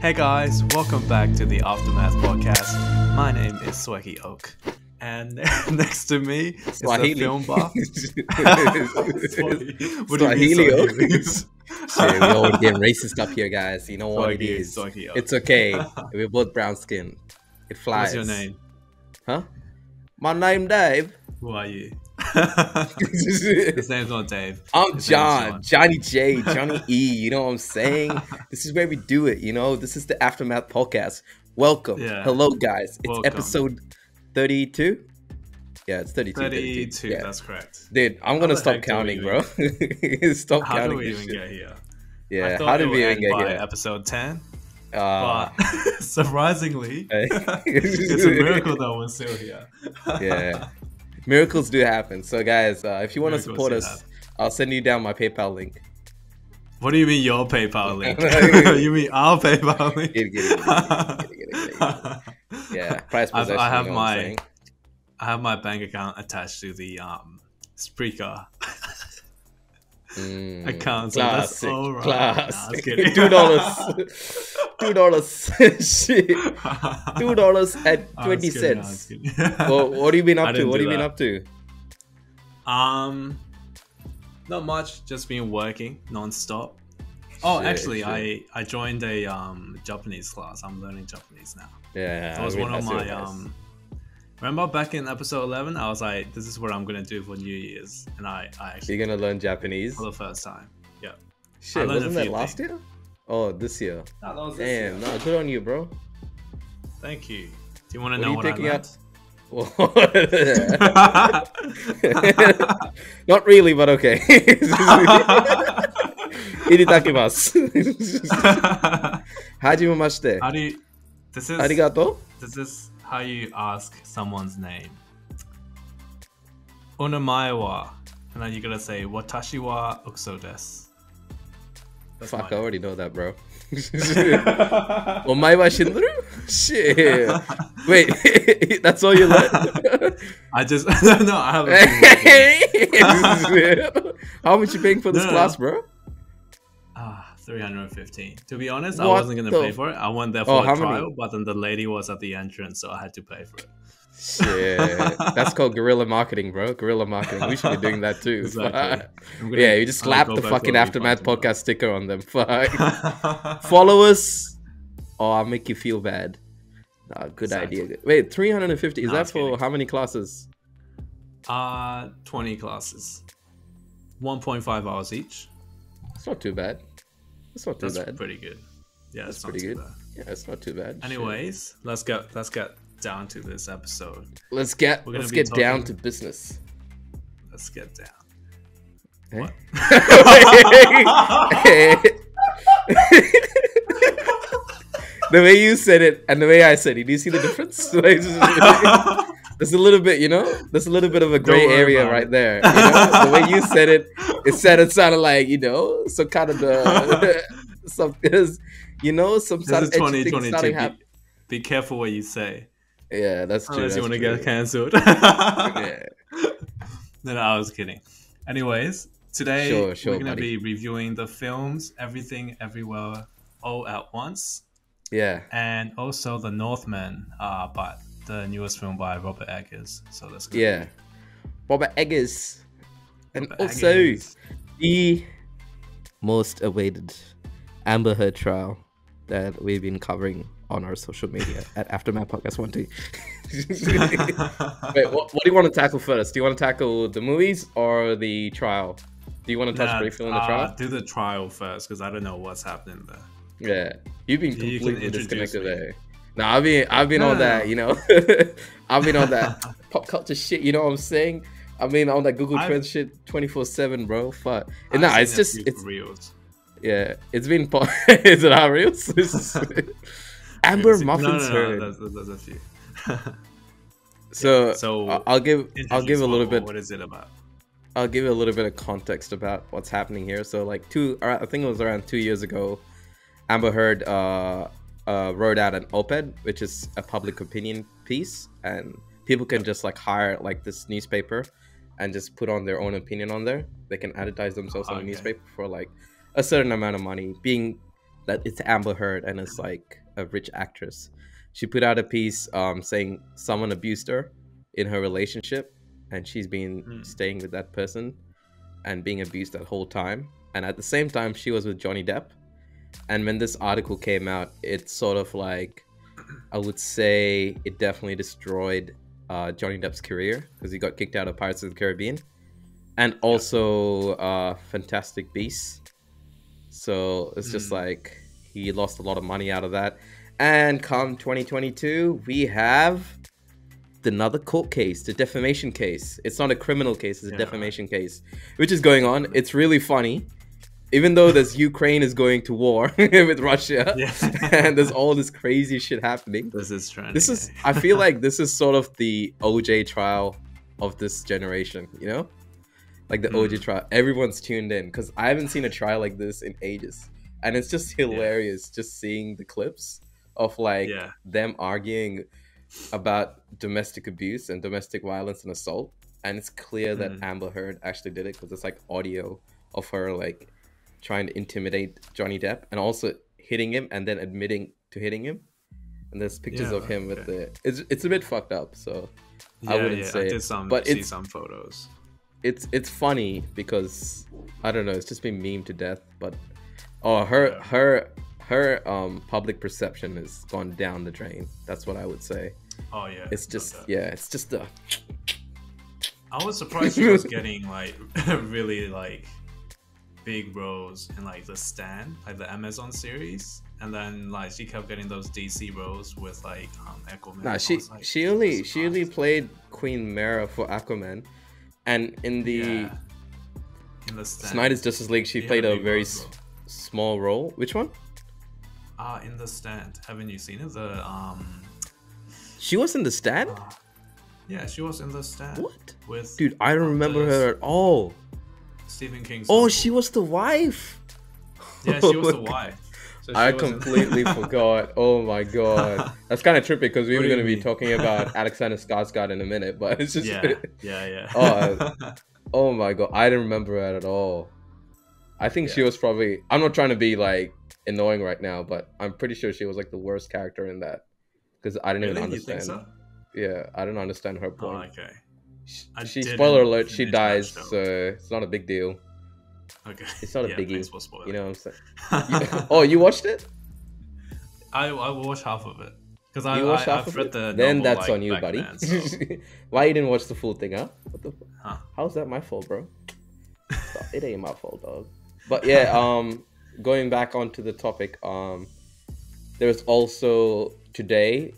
Hey guys, welcome back to the Aftermath podcast. My name is Swaggy Oak, and next to me is the film buff. What do you mean Swahili? Shit, we all getting racist up here, guys. You know what it is. It's okay. We're both brown skinned. It flies. What's your name? Huh? My name Dave. Who are you? His name's not Dave. I'm John. Johnny J, Johnny E. You know what I'm saying? This is where we do it, you know? This is the Aftermath podcast. Welcome. Yeah. Hello, guys. It's episode 32. Yeah, it's 32. 32, yeah. That's correct. Dude, I'm going to stop counting, bro. Stop how counting. How did we even get here? Yeah, how did we even get here? Episode 10. But surprisingly, it's a miracle that we're still here. Yeah. Miracles do happen. So guys, if you want to support us, I'll send you down my PayPal link. What do you mean your PayPal link? You mean our PayPal link? Get it. Yeah, price possession. I have my bank account attached to the Spreaker account. So classic, that's all right. Classic. $2. Shit. $2.20. Well, what have you been up to? What have you been up to? Not much. Just been working non-stop. Oh, actually, I joined a Japanese class. I'm learning Japanese now. Yeah, that was one of my Remember back in episode 11, I was like, "This is what I'm gonna do for New Year's," and I actually. You're gonna learn Japanese for the first time. Yeah. Shit, wasn't that last year? Oh, this year. No, that was this year. No, good on you, bro. Thank you. Do you want to know what I learned? Not really, but okay. Iritakimasu. Hajimemashite. Arigato? This is how you ask someone's name. Onamae wa. And then you're gonna say, Watashi wa Ukso desu. Fuck, I already know that, bro. Omae wa Shinru? Shit. Wait, that's all you learned? I haven't. How much you paying for this class, bro? 315. To be honest, I wasn't gonna pay for it. I went there for a trial, but then the lady was at the entrance, so I had to pay for it. Shit, that's called guerrilla marketing, bro. Guerrilla marketing. We should be doing that too. Exactly. Yeah, you just slap the fucking Aftermath podcast sticker on them. Fuck. Follow us, or I'll make you feel bad. Good idea. Wait, 350. Is that for how many classes? 20 classes. 1.5 hours each. It's not too bad. It's not too bad. That's pretty good. Yeah, that's pretty good. Yeah, it's not too bad. Anyways, let's get down to this episode. Let's get down to business. Let's get down. Eh? What? The way you said it and the way I said it, do you see the difference? There's a little bit, you know? There's a little bit of a gray area right there. You know? The way you said it, it sounded like, you know, some kind of some sort of 2022. Be careful what you say. Yeah, that's true. Unless you want to get cancelled. Yeah. No, I was kidding. Anyways, today we're going to be reviewing the films Everything Everywhere All at Once. Yeah. And also The Northman, but the newest film by Robert Eggers. So let's go. Yeah. Robert Eggers. And also the most awaited Amber Heard trial that we've been covering on our social media at Aftermath Podcast 12. Wait, what do you want to tackle first? Do you want to tackle the movies or the trial? Do you want to touch briefly on the trial? Do the trial first, because I don't know what's happening there. Yeah, you've been completely disconnected there. No, I've been on that, you know. I've been on that pop culture shit, you know what I'm saying? I mean, on that Google Trends shit 24/7, bro. Fuck. Nah, it's just reels. Yeah, it's been. Is it our reels? Amber Muffins Heard. There's a few. So I'll give a little bit. What is it about? I'll give you a little bit of context about what's happening here. So like I think it was around 2 years ago, Amber Heard wrote out an op-ed, which is a public opinion piece, and people can just like hire like this newspaper and just put on their own opinion on there. They can advertise themselves on the newspaper for like a certain amount of money, being that it's Amber Heard and it's like a rich actress. She put out a piece saying someone abused her in her relationship, and she's been staying with that person and being abused that whole time. And at the same time, she was with Johnny Depp. And when this article came out, it's sort of like, I would say it definitely destroyed Johnny Depp's career because he got kicked out of Pirates of the Caribbean and also Fantastic Beasts. So it's just like he lost a lot of money out of that. And come 2022, we have another court case, the defamation case. It's not a criminal case, it's a defamation case, which is going on. It's really funny. Even though there's Ukraine is going to war with Russia, and there's all this crazy shit happening. This is trending. This is, I feel like this is sort of the OJ trial of this generation, you know? Like the OJ trial. Everyone's tuned in because I haven't seen a trial like this in ages. And it's just hilarious just seeing the clips of like them arguing about domestic abuse and domestic violence and assault. And it's clear that Amber Heard actually did it because it's like audio of her like trying to intimidate Johnny Depp and also hitting him and then admitting to hitting him. And there's pictures of him with the... It's a bit fucked up, so I wouldn't say... I did see some photos. It's funny because, I don't know, it's just been memed to death, but... Oh, her public perception has gone down the drain. That's what I would say. Oh, yeah. It's just... Yeah, it's just a... I was surprised she was getting, like, really, like... big roles in like The Stand, like the Amazon series, and then like she kept getting those DC roles with like Aquaman. Nah, she only played Queen Mara for Aquaman, and in the Snyder's Justice League she played a very small role. Which one? In The Stand. Haven't you seen it? She was in The Stand? Yeah, she was in The Stand. What? Dude, I don't remember her at all. Stephen King's she was the wife. Yeah, she was the wife. So I completely forgot. Oh my god, that's kind of trippy because we were going to be talking about Alexander Skarsgård in a minute, but it's just oh my god, I didn't remember that at all. I think she was probably... I'm not trying to be like annoying right now, but I'm pretty sure she was like the worst character in that because I didn't even understand. You think so? Yeah, I don't understand her point. Oh, okay. She spoiler alert, she dies, so it's not a big deal. Okay. It's not a biggie. You know what I'm saying? Oh, you watched it? I watched half of it. Because I've read the Then novel, that's on you, buddy. Then, so. Why you didn't watch the full thing, huh? What the Huh? How's that my fault, bro? It ain't my fault, dog. But yeah, going back onto the topic, there's also today,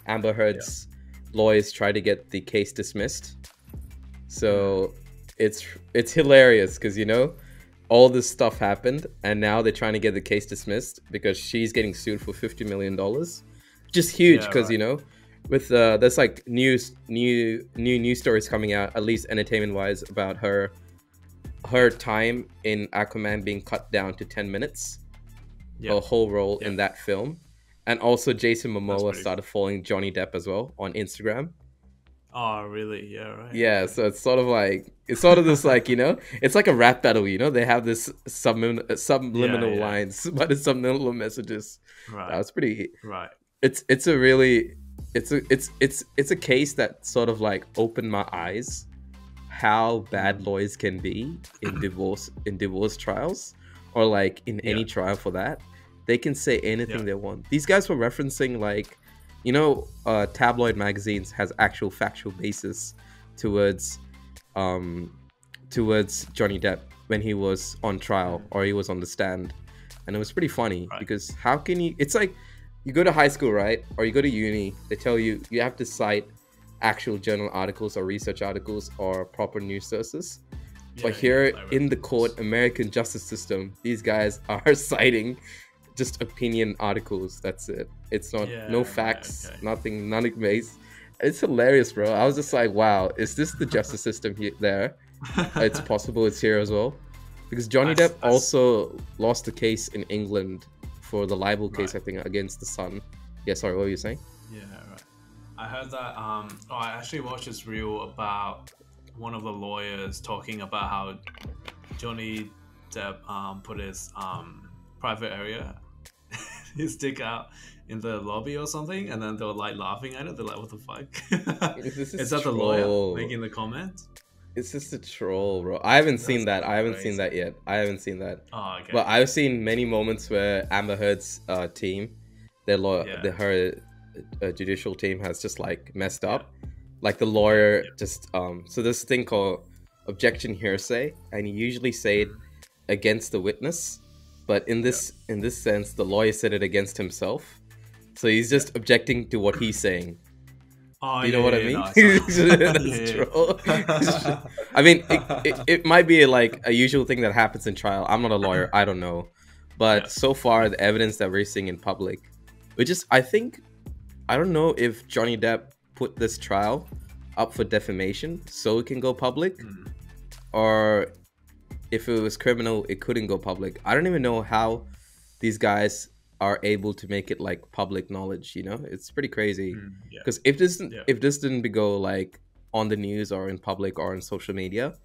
Amber Heard's lawyers try to get the case dismissed. So it's hilarious because, you know, all this stuff happened and now they're trying to get the case dismissed because she's getting sued for $50 million. Just huge because, you know, with there's like new news stories coming out, at least entertainment wise, about her time in Aquaman being cut down to 10 minutes. Her whole role in that film. And also Jason Momoa started following Johnny Depp as well on Instagram. Oh, really? Yeah, right. Yeah, so it's sort of this like, you know, it's like a rap battle, you know? They have this subliminal lines, but it's subliminal messages. Right. That's pretty... Right. It's a case that sort of like opened my eyes how bad lawyers can be in divorce trials or like in any trial for that. They can say anything they want. These guys were referencing like, you know, tabloid magazines has actual factual basis towards Johnny Depp when he was on trial or he was on the stand. And it was pretty funny because how can you... It's like you go to high school, right? Or you go to uni, they tell you you have to cite actual journal articles or research articles or proper news sources. But here in the court, American justice system, these guys are citing just opinion articles. That's it. It's not no facts, nothing, none based. It's hilarious, bro. I was just like, wow, is this the justice system here? There, it's possible it's here as well, because Johnny Depp also lost the case in England for the libel case, I think, against the Sun. Yeah, sorry, what were you saying? Yeah, right. I heard that. I actually watched this reel about one of the lawyers talking about how Johnny Depp put his private area his dick out in the lobby or something, and then they were like laughing at it. They're like, "What the fuck?" This Is is that the lawyer troll. making the comment? It's just a troll, bro. I haven't seen That's that. I haven't seen crazy. that yet. I haven't seen that. Oh, okay. But I've seen many moments where Amber Heard's team, their lawyer, Yeah. her judicial team has just like messed Yeah. up. Like the lawyer Yep. just so there's a thing called objection hearsay, and you usually say it against the witness, but in this sense, the lawyer said it against himself. So he's just objecting to what he's saying. Oh, You know what I mean? No, I saw That's troll. I mean, it might be like a usual thing that happens in trial. I'm not a lawyer. I don't know. But so far, the evidence that we're seeing in public, which is, I think, I don't know if Johnny Depp put this trial up for defamation so it can go public, or if it was criminal, it couldn't go public. I don't even know how these guys are able to make it like public knowledge. You know, it's pretty crazy. Because if this didn't go like on the news or in public or on social media,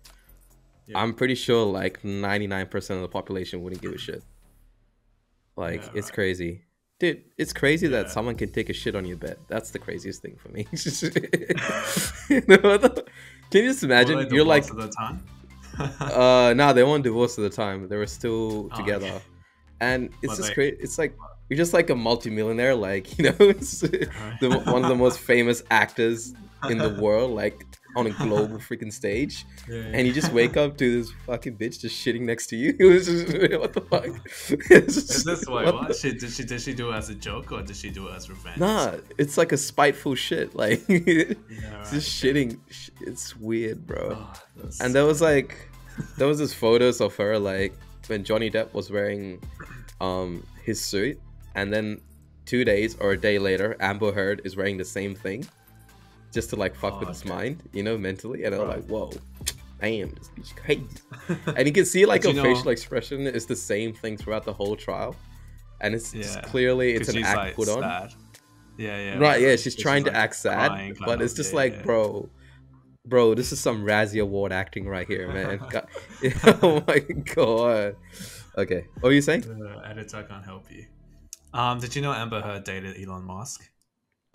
I'm pretty sure like 99% of the population wouldn't give a shit. Like it's crazy. Dude, it's crazy that someone can take a shit on your bed. That's the craziest thing for me. Can you just imagine? You're like, at the time? no, they weren't divorced at the time. They were still together. Okay. And it's just crazy. It's like you're just like a multimillionaire, like, you know, it's one of the most famous actors in the world, like on a global freaking stage, and you just wake up to this fucking bitch just shitting next to you. It was just, what the fuck? Is this what? Did she do it as a joke, or did she do it as revenge? Nah, it's like a spiteful shit. Like just shitting. It's weird, bro. Oh, and there was this photos of her like when Johnny Depp was wearing his suit, and then 2 days or a day later, Amber Heard is wearing the same thing. Just to like fuck with his mind, you know, mentally, and I'm like, whoa, damn, this bitch crazy. And you can see like her facial expression is the same thing throughout the whole trial, and it's just clearly it's an act like put on. Sad. Right, yeah, she's trying to act sad, but it's just like, bro, this is some Razzie Award acting right here, man. Oh my god. Okay, what were you saying? Editor can't help you. Did you know Amber Heard dated Elon Musk?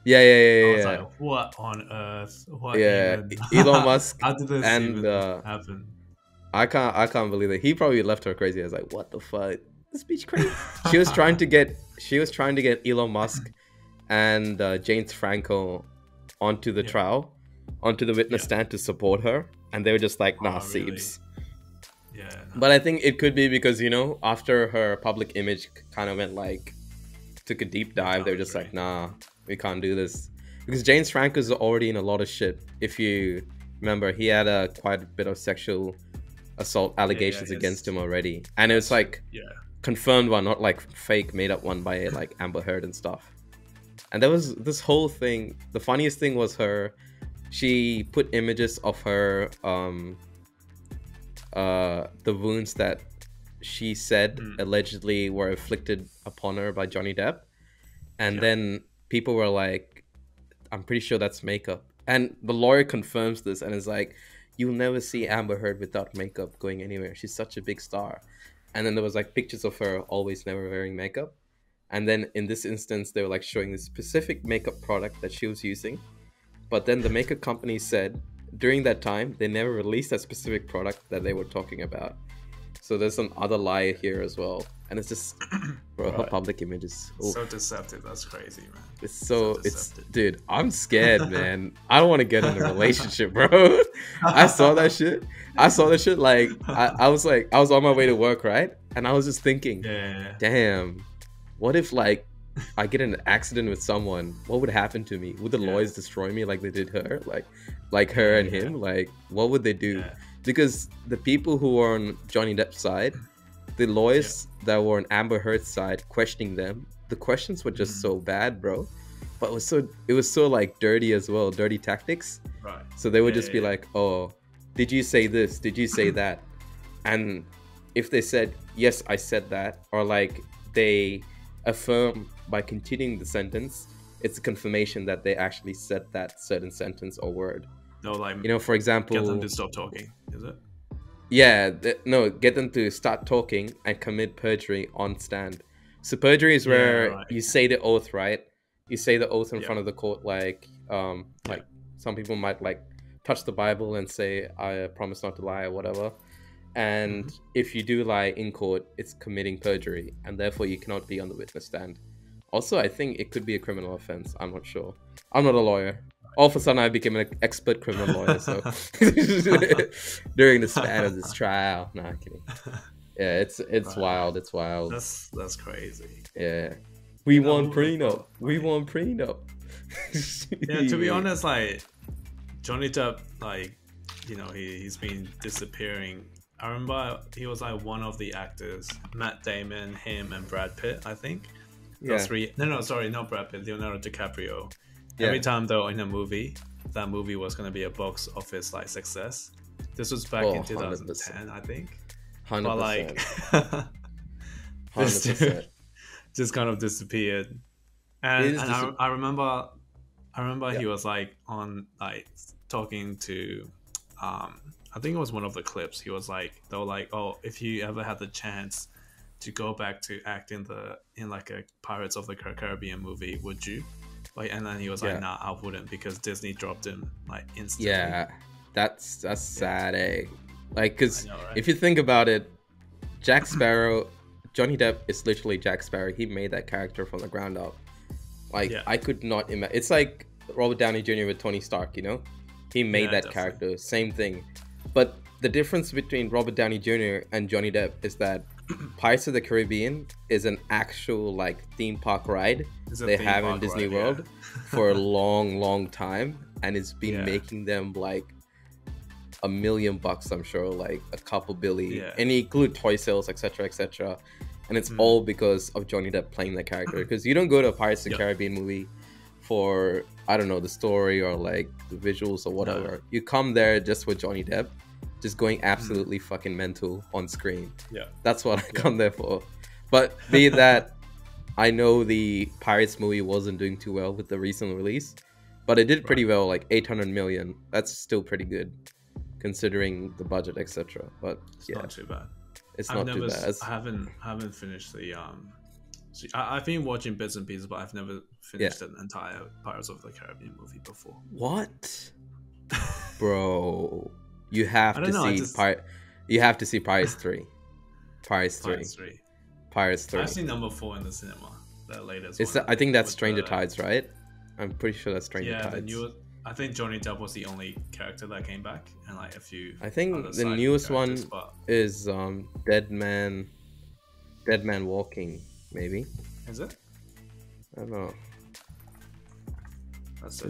Yeah. I was like, what on earth? What even? Elon Musk. How did this even happen? I can't believe it. He probably left her crazy. I was like, what the fuck? This bitch crazy. She was trying to get Elon Musk and James Franco onto the trial, onto the witness stand to support her, and they were just like, nah, Siebes. Really? Yeah. No. But I think it could be because, you know, after her public image kind of went like, took a deep dive, they were just like, nah, we can't do this. Because James Franco's already in a lot of shit. If you remember, he had quite a bit of sexual assault allegations against him already. And it was like confirmed one, not like fake made up one by like Amber Heard and stuff. And there was this whole thing. The funniest thing was she put images of her, the wounds that she said allegedly were inflicted upon her by Johnny Depp. And then people were like, I'm pretty sure that's makeup. And the lawyer confirms this and is like, you'll never see Amber Heard without makeup going anywhere. She's such a big star. And then there was like pictures of her always never wearing makeup. And then in this instance, they were like showing this specific makeup product that she was using. But then the makeup company said during that time, they never released that specific product that they were talking about. So there's some other lie here as well. And it's just, bro, her public images. So deceptive. That's crazy, man. It's dude, I'm scared, man. I don't want to get in a relationship, bro. I saw that shit. Like, I was on my way to work, right? And I was just thinking, damn, what if like I get in an accident with someone? What would happen to me? Would the lawyers destroy me like they did her? Like her and him? Like, what would they do? Yeah. Because the people who were on Johnny Depp's side, the lawyers that were on Amber Heard's side questioning them, the questions were just so bad, bro. But it was so like dirty as well, dirty tactics. Right. So they would just be like, oh, did you say this? Did you say that? And if they said, yes, I said that, or like they affirm by continuing the sentence, it's a confirmation that they actually said that certain sentence or word. No, like, you know, for example, get them to stop talking, is it? Yeah, no, get them to start talking and commit perjury on stand. So perjury is Yeah, where right. you say the oath, right? You say the oath in Yeah. front of the court, like some people might like touch the Bible and say, "I promise not to lie" or whatever. And if you do lie in court, it's committing perjury, and therefore you cannot be on the witness stand. Also, I think it could be a criminal offense. I'm not sure. I'm not a lawyer. All of a sudden, I became an expert criminal lawyer. So during the span of this trial, nah, kidding. Yeah, it's Right. wild. It's wild. That's crazy. Yeah, we won prenup. We won prenup. Yeah, to be honest, like Johnny Depp, like, you know, he's been disappearing. I remember he was like one of the actors, Matt Damon, him, and Brad Pitt, I think. Those three. No, sorry, not Brad Pitt. Leonardo DiCaprio. Yeah. Every time they were in a movie, that movie was gonna be a box office like success. This was back in 2010, 100%. I think. 100%. But like, this dude just kind of disappeared. And I remember he was like on like talking to, I think it was one of the clips. He was like, they were like, "Oh, if you ever had the chance to go back to act in like a Pirates of the Caribbean movie, would you?" Like, and then he was like, "Nah, I wouldn't, because Disney dropped him like instantly." Yeah, that's sad, eh? Like, because if you think about it, Jack Sparrow, Johnny Depp is literally Jack Sparrow. He made that character from the ground up. Like, I could not imagine. It's like Robert Downey Jr. with Tony Stark, you know? He made that character. Same thing. But the difference between Robert Downey Jr. and Johnny Depp is that Pirates of the Caribbean is an actual like theme park ride they have in Disney World for a long time, and it's been making them like $1 million, I'm sure, like a couple billion, and include toy sales, etc. And it's all because of Johnny Depp playing that character. Because you don't go to a Pirates of the Caribbean movie for, I don't know, the story or like the visuals or whatever. No. You come there just for Johnny Depp, just going absolutely fucking mental on screen. Yeah, that's what I come there for. But be that, I know the Pirates movie wasn't doing too well with the recent release, but it did pretty well, like 800 million. That's still pretty good considering the budget, etc. But it's not too bad. It's not too bad. I haven't finished the I've been watching bits and pieces, but I've never finished an entire Pirates of the Caribbean movie before. What? Bro, you have to see you have to see Pirates 3. Pirates 3. I've seen number 4 in the cinema. The latest one. I think that's Stranger Tides, right? I'm pretty sure that's Stranger Tides. I think Johnny Depp was the only character that came back, and like a few. I think the newest one is Dead Man Walking, maybe. Is it? I don't know. That's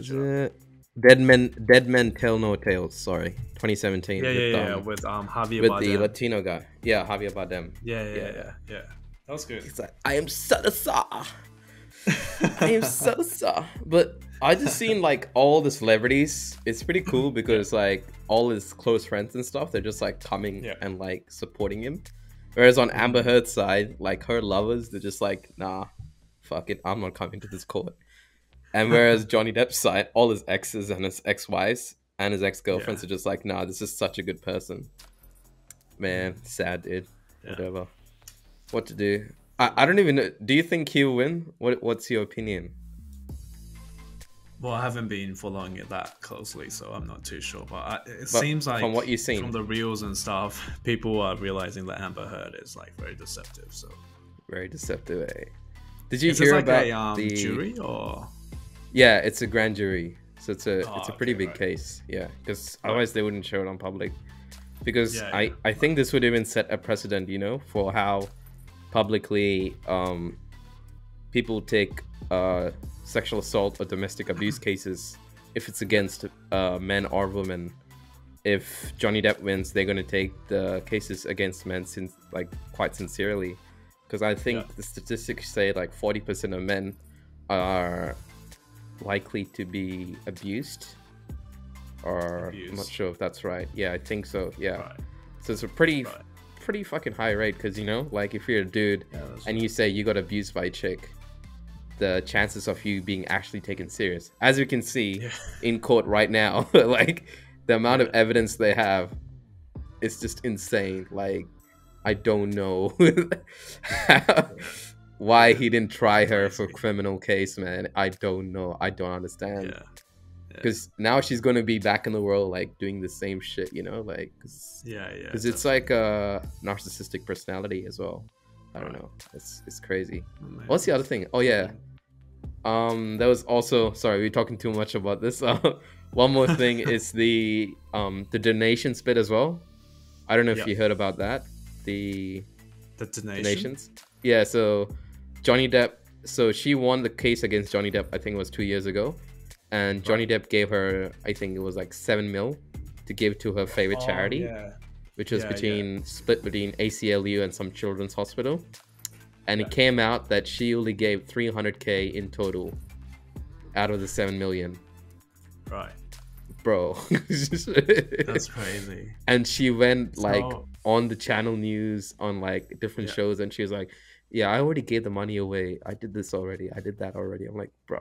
Dead Men Tell No Tales. Sorry, 2017. With Javier with Bardem. The Latino guy. Yeah, Javier Bardem. Yeah. That was good. He's like, I am Salazar. I am Salazar. But I just seen like all the celebrities. It's pretty cool because like all his close friends and stuff, they're just like coming and like supporting him. Whereas on Amber Heard's side, like her lovers, they're just like, nah, fuck it, I'm not coming to this court. And whereas Johnny Depp's side, all his exes and his ex-wives and his ex-girlfriends are just like, nah, this is such a good person. Man, sad, dude. Whatever. What to do? I don't even know. Do you think he'll win? What's your opinion? Well, I haven't been following it that closely, so I'm not too sure. But it seems like from what you've seen, from the reels and stuff, people are realizing that Amber Heard is like very deceptive. So very deceptive, eh? Did you hear about the jury or? Yeah, it's a grand jury, so it's a pretty big case. Yeah, because otherwise they wouldn't show it on public. Because I think this would even set a precedent, you know, for how publicly people take sexual assault or domestic abuse cases if it's against men or women. If Johnny Depp wins, they're going to take the cases against men quite sincerely, because I think the statistics say like 40% of men are likely to be abused, or I'm not sure if that's right. Yeah, I think so. Yeah, so it's a pretty fucking high rate, because, you know, like if you're a dude and you say you got abused by a chick, the chances of you being actually taken serious, as you can see in court right now, like the amount of evidence they have is just insane. Like, I don't know why he didn't try her for criminal case, man. I don't know. I don't understand. Yeah. Because now she's gonna be back in the world, like doing the same shit, you know, like. Because it's like a narcissistic personality as well. I don't know. It's crazy. What's the other thing? Oh yeah. There was also, sorry, we're talking too much about this. One more thing is the donations bit as well. I don't know if you heard about that. The donations. Yeah. So Johnny Depp. So she won the case against Johnny Depp. I think it was 2 years ago. And Johnny Depp gave her, I think it was like 7 mil to give to her favorite charity, which was split between ACLU and some children's hospital. And it came out that she only gave 300K in total out of the 7 million. Right. Bro. That's crazy. And she went like on the channel news on like different shows, and she was like, yeah, I already gave the money away. I did this already. I did that already. I'm like, bro.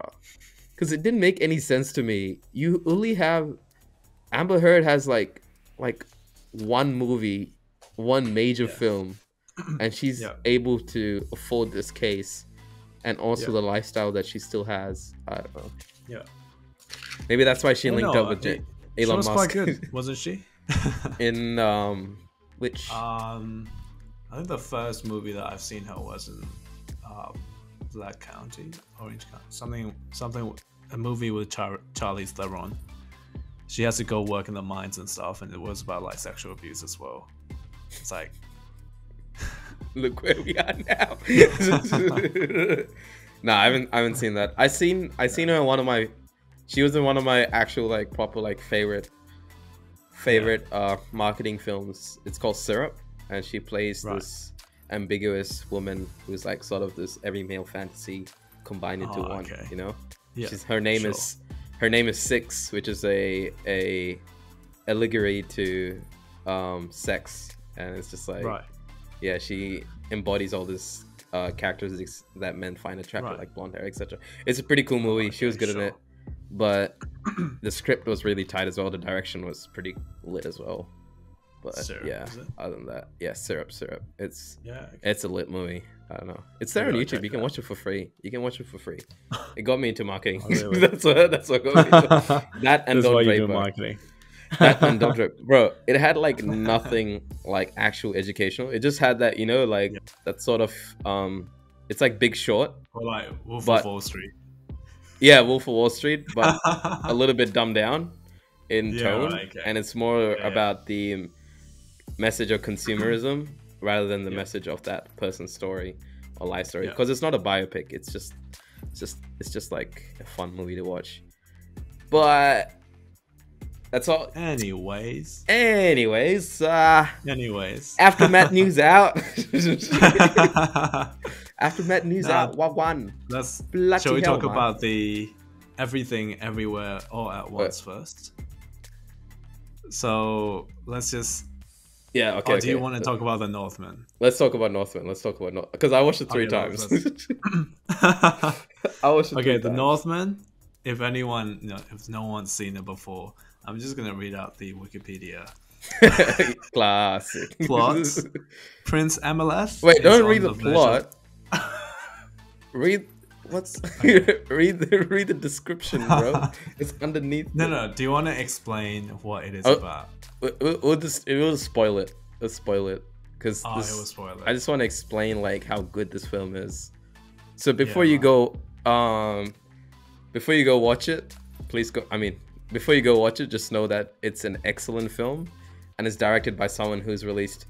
Because it didn't make any sense to me. You only have Amber Heard has like one movie, one major film, and she's able to afford this case, and also the lifestyle that she still has. I don't know. Yeah. Maybe that's why she linked up with Elon Musk. She was quite good, wasn't she? In which? I think the first movie that I've seen her was in Black County, Orange County, something. A movie with Charlize Theron. She has to go work in the mines and stuff, and it was about like sexual abuse as well. It's like, look where we are now. Nah, I haven't seen that. I seen her in one of my. She was in one of my actual like proper like favorite marketing films. It's called Syrup, and she plays this ambiguous woman who's like sort of this every male fantasy combined into one. Okay. You know. Yeah, her name is Six, which is a allegory to sex, and it's just like she embodies all this characteristics that men find attractive, like blonde hair, etc. It's a pretty cool movie. She was good in it, but the script was really tight as well. The direction was pretty lit as well. But Syrup, other than that, Syrup. It's a lit movie. I don't know. It's there on YouTube. You can watch it for free. It got me into marketing. that's what got me into that and Don't Drape. Marketing. That and Don't Drape. Bro, it had like nothing like actual educational. It just had that, you know, like that sort of it's like Big Short. Or like Wolf of Wall Street. Yeah, Wolf of Wall Street, but a little bit dumbed down in tone. And it's more about the message of consumerism rather than the message of that person's story or life story, because it's not a biopic. It's just like a fun movie to watch. But that's all. Anyways, Aftermath news out. Aftermath news out. What one? Shall we talk about the Everything Everywhere All at Once first? So let's just. Yeah, okay. Do you want to talk about The Northman? Let's talk about Northman. Because I watched it 3 times. I watched it 3 times. The Northman. If no one's seen it before, I'm just gonna read out the Wikipedia. Classic. Plot. Prince Amaleth. Wait, don't read the plot. Read read the description, bro. It's underneath. No. Do you want to explain what it is about? We'll spoil it. Let's spoil it because it will spoil it. I just want to explain like how good this film is. So before you go watch it, please go. I mean, before you go watch it, just know that it's an excellent film, and it's directed by someone who's released,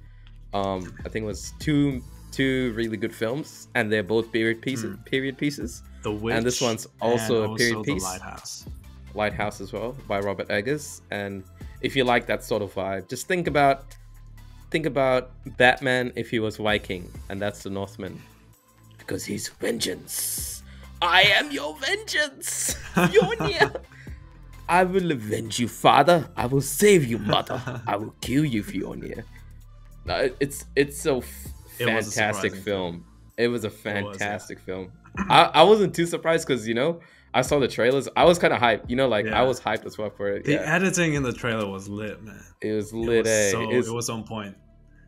I think it was two really good films, and they're both period pieces. The Witch, and this one's also a period piece. The Lighthouse as well by Robert Eggers. And if you like that sort of vibe, just think about Batman if he was Viking, and that's the Northman, because he's vengeance. I am your vengeance, Mjolnir. I will avenge you, father. I will save you, mother. I will kill you, Mjolnir. No, it's a fantastic film. It was a fantastic film. I wasn't too surprised because, you know, I saw the trailers. I was kind of hyped. You know, like I was hyped as well for it. The editing in the trailer was lit, man. It was lit. It was on point.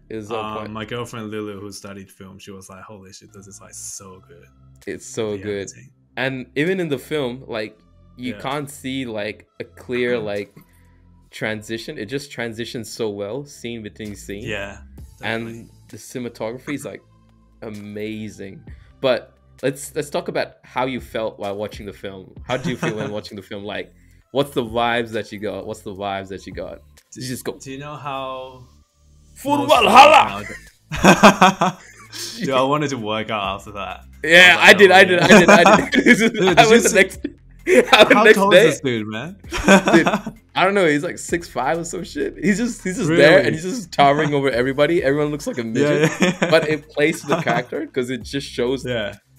It was on point. My girlfriend Lulu, who studied film, she was like, "Holy shit, this is like so good." It's so The good. editing. And even in the film, like you Yeah. can't see like a clear like transition. It just transitions so well, scene between scene. Yeah, definitely. And the cinematography is like amazing. But let's talk about how you felt while watching the film. How did you feel when watching the film? Like, what's the vibes that you got? What's the vibes that you got? You just go. Do you know how? For Valhalla. Dude, I wanted to work out after that. Yeah, I did. I went the next. How tall is this dude, man? Dude, I don't know. He's like 6'5" or some shit. He's just really? There, and he's just towering over everybody. Everyone looks like a midget, but it plays to the character because it just shows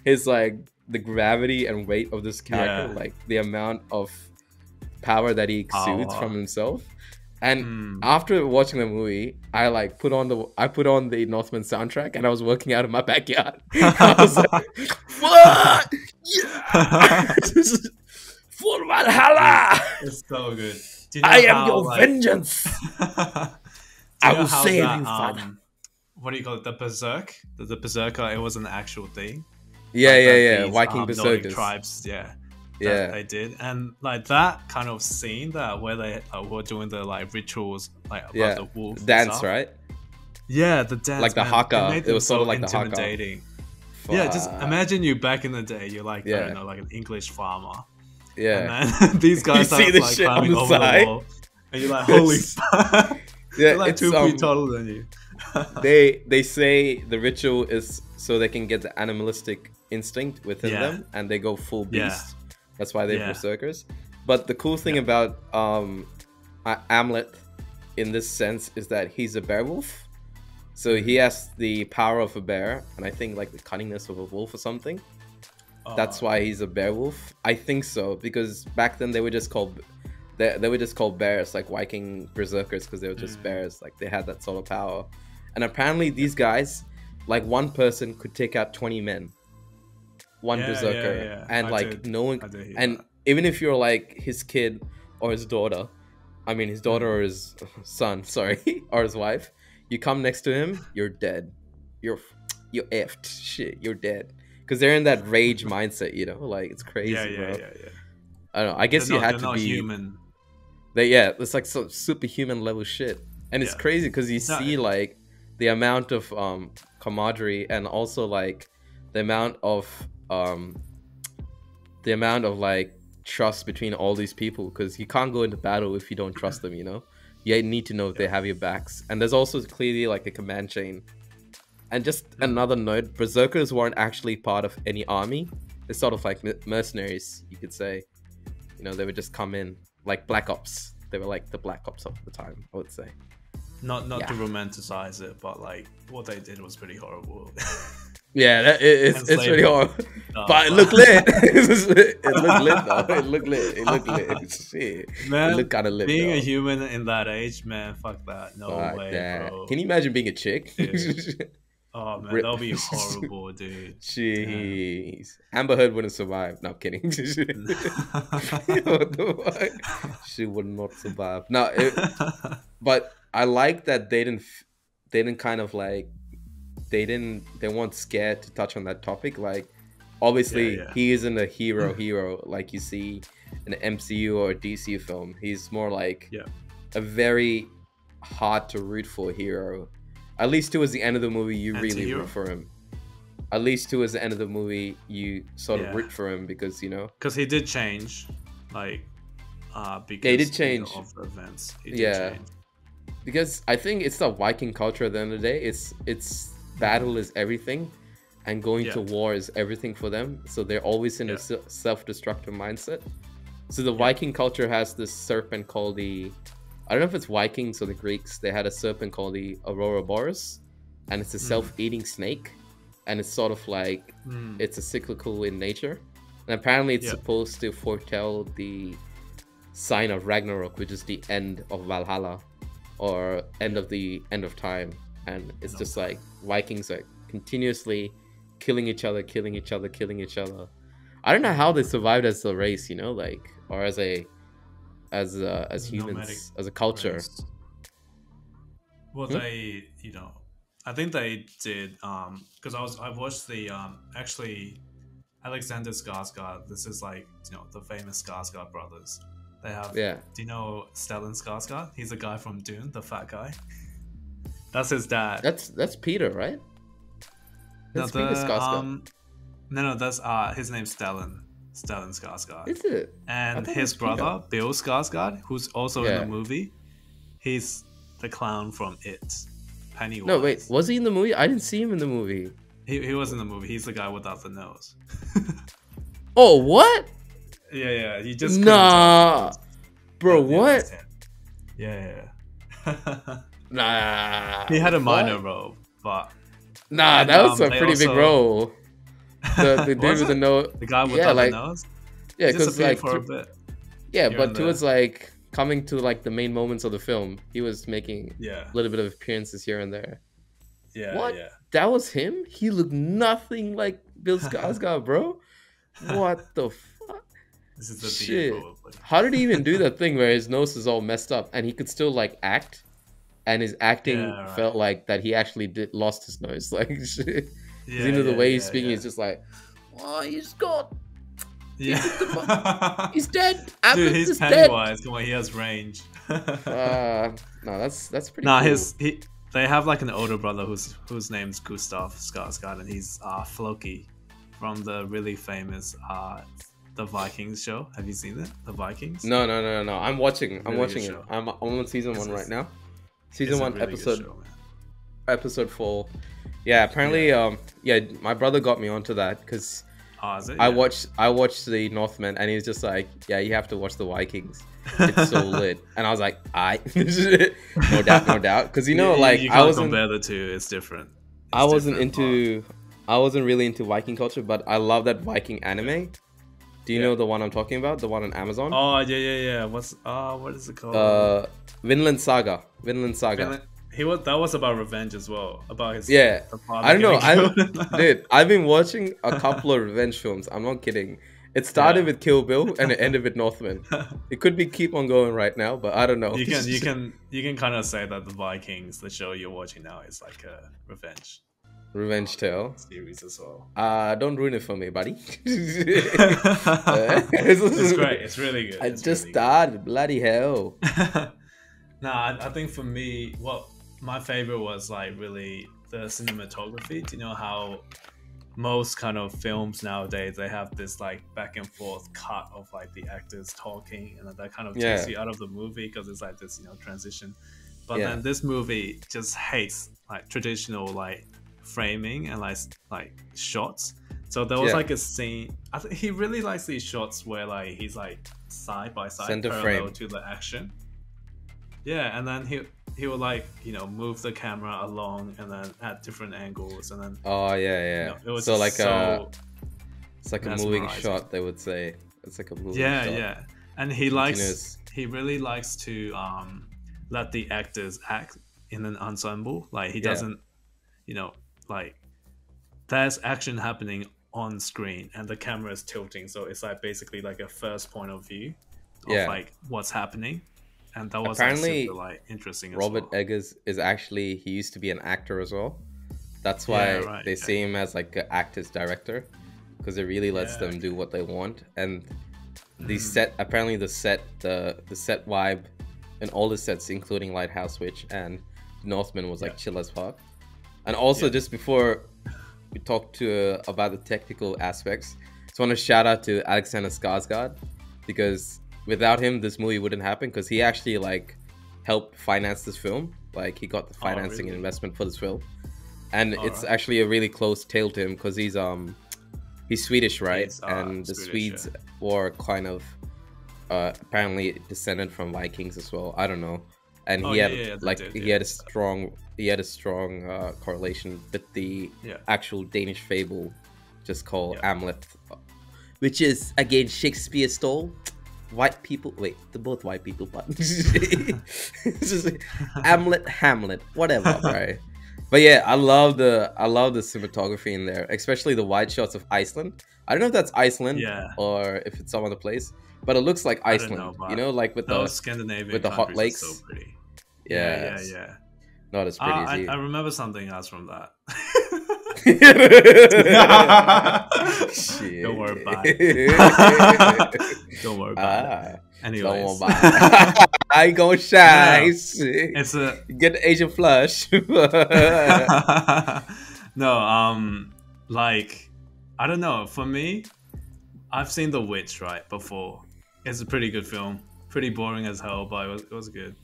his like the gravity and weight of this character, like the amount of power that he exudes from himself. And after watching the movie, I like put on the Northman soundtrack, and I was working out in my backyard. I was like, "What? Yeah! For Valhalla! It's so good. Do you know I am your vengeance. I will save you, father." What do you call it? The Berserk? The Berserker, it was an actual thing. Yeah. Viking Berserkers. Nordic tribes, that they did, and like that kind of scene that where they were doing the like rituals, like about the wolf dance, right? Yeah, the dance, like the haka. It was sort of like the haka. Intimidating. Yeah, just imagine you back in the day. You're like, I don't know, like an English farmer. Yeah, and then these guys are like climbing over the wall, and you're like, holy fuck! They're like 2 feet taller than you. They say the ritual is so they can get the animalistic instinct within them, and they go full beast. That's why they're berserkers. But the cool thing about Amlet in this sense is that he's a werewolf. So he has the power of a bear, and I think like the cunningness of a wolf or something. That's why he's a werewolf. I think so, because back then they were just called bears, like Viking berserkers, because they were just bears. Like they had that sort of power. And apparently these guys, like one person could take out 20 men. One berserker, and like no one, and even if you're like his kid or his daughter, his daughter or his son, or his wife, you come next to him, you're dead. You're effed. Shit, you're dead. Because they're in that rage mindset, you know, like it's crazy, bro. I don't know. I guess you had to be human. It's like some superhuman level shit, and it's crazy because you see like the amount of camaraderie and also like the amount of like trust between all these people, because you can't go into battle if you don't trust them, you know. You need to know if they have your backs, and there's also clearly like a command chain. And just another note, berserkers weren't actually part of any army. They're sort of like mercenaries, you could say. You know, they would just come in like Black Ops. They were like the Black Ops of the time, I would say. Not to romanticize it, but like what they did was pretty horrible. Yeah, it's pretty horrible. But it looked lit. It looked lit though. It looked lit. Shit. Man, it looked kind of lit. Being a human in that age, man, fuck that. No way, bro. Can you imagine being a chick? Oh man, that'll be horrible, dude. Jeez. Amber Heard wouldn't survive. No, I'm kidding. What the fuck? She would not survive. No, but I like that they didn't kind of like they weren't scared to touch on that topic. Like obviously he isn't a hero like you see in an MCU or a DC film. He's more like a very hard to root for hero. At least towards the end of the movie you really root for him. At least towards the end of the movie you sort of root for him, because you know, because he did change, like because he did change of the events. He did change. Because I think it's the Viking culture at the end of the day. It's battle is everything, and going to war is everything for them. So they're always in a self-destructive mindset. So the Viking culture has this serpent called the, I don't know if it's Vikings or the Greeks. They had a serpent called the Ouroboros, and it's a self-eating snake, and it's sort of like it's a cyclical in nature, and apparently it's supposed to foretell the sign of Ragnarok, which is the end of Valhalla, or end of time. And it's just like Vikings are continuously killing each other. I don't know how they survived as a race, you know, like, or as humans, as a culture. Well, they, you know, I think they did because I watched the actually Alexander Skarsgård. This is like, you know, the famous Skarsgård brothers. They have. Yeah. Do you know Stellan Skarsgård? He's a guy from Dune, the fat guy. That's his dad. That's Peter, right? That's Peter Skarsgård. No, that's his name's Stellan Skarsgård. Is it? And his brother, Bill Skarsgård, who's also in the movie, he's the clown from It. Pennywise. No, wait, was he in the movie? I didn't see him in the movie. He was in the movie. He's the guy without the nose. Oh, what? Yeah. He just bro, what? Yeah. Nah. He had a minor role, but that was a pretty big role. The dude with the nose. The guy without the nose. Yeah, because like for a bit. Yeah, but towards like coming to like the main moments of the film, he was making a little bit of appearances here and there. Yeah. What? Yeah. That was him? He looked nothing like Bill Skarsgård, bro. What the fuck? This is the shit. Probably. How did he even do that thing where his nose is all messed up and he could still like act, and his acting felt like that he actually lost his nose, like shit. Yeah, you know, the way he's speaking is just like, oh, he's gone. Yeah. He's dead. Dude, he's Pennywise. Come on, he has range. No, that's pretty cool. They have like an older brother whose name's Gustav Skarsgård, and he's Floki from the really famous The Vikings show. Have you seen it? The Vikings? No. I'm watching it. I'm on season 1 right now. Season 1, really episode 4. Yeah, apparently my brother got me onto that because I watched The Northman, and he's just like, yeah, you have to watch The Vikings. It's so lit. And I was like, no doubt. Because you know, like, you can't compare the two. It's different. I wasn't really into Viking culture, but I love that Viking anime. Do you know the one I'm talking about? The one on Amazon? Oh yeah. What is it called? Vinland Saga. That was about revenge as well. About his I don't know. Dude, I've been watching a couple of revenge films. I'm not kidding. It started with Kill Bill and it ended with Northman. It could be keep on going right now, but I don't know. You can kind of say that the Vikings, the show you're watching now, is like a revenge tale series as well. Don't ruin it for me, buddy. It's great. It's really good. I just started. Bloody hell. I think for me, my favorite was like really the cinematography. Do you know how most kind of films nowadays, they have this like back and forth cut of like the actors talking, and that kind of takes you out of the movie because it's like this, you know, transition. But then this movie just hates like traditional like framing and like shots. So there was like a scene. I think he really likes these shots where like he's like side by side parallel to the action. Yeah, and then he will like, you know, move the camera along and then at different angles, and then you know, it was so like it's like mesmerizing. a moving shot, they would say. It's like a moving shot. And he really likes to let the actors act in an ensemble. Like he doesn't, you know, like there's action happening on screen and the camera is tilting, so it's like basically like a first point of view of like what's happening. And that was apparently super, like, interesting as Robert well. Eggers is actually, he used to be an actor as well. That's why they see him as like an actor's director, because it really lets them do what they want. And the set, apparently the set vibe and all the sets, including Lighthouse Witch and Northman, was like chill as fuck. And also just before we talk about the technical aspects, just want to shout out to Alexander Skarsgård, because without him, this movie wouldn't happen, because he actually like helped finance this film. Like he got the financing and investment for this film, and it's actually a really close tale to him because he's Swedish, right? And the Swedes were kind of apparently descended from Vikings as well. I don't know, and he had a strong correlation with the actual Danish fable, just called Hamlet, which is again Shakespeare stole. White people, wait, they're both white people, but it's just like Hamlet, whatever, right? But yeah, I love the cinematography in there, especially the wide shots of Iceland. I don't know if that's Iceland or if it's some other place, but it looks like Iceland. You know, like with the Scandinavian with the hot lakes. so pretty. Yeah. not as pretty as you. I remember something else from that. Shit. Don't worry about it. Don't worry about it. Anyways, I ain't gonna shy. It's a get the Asian flush. No, like I don't know. For me, I've seen The Witch before. It's a pretty good film. Pretty boring as hell, but it was good.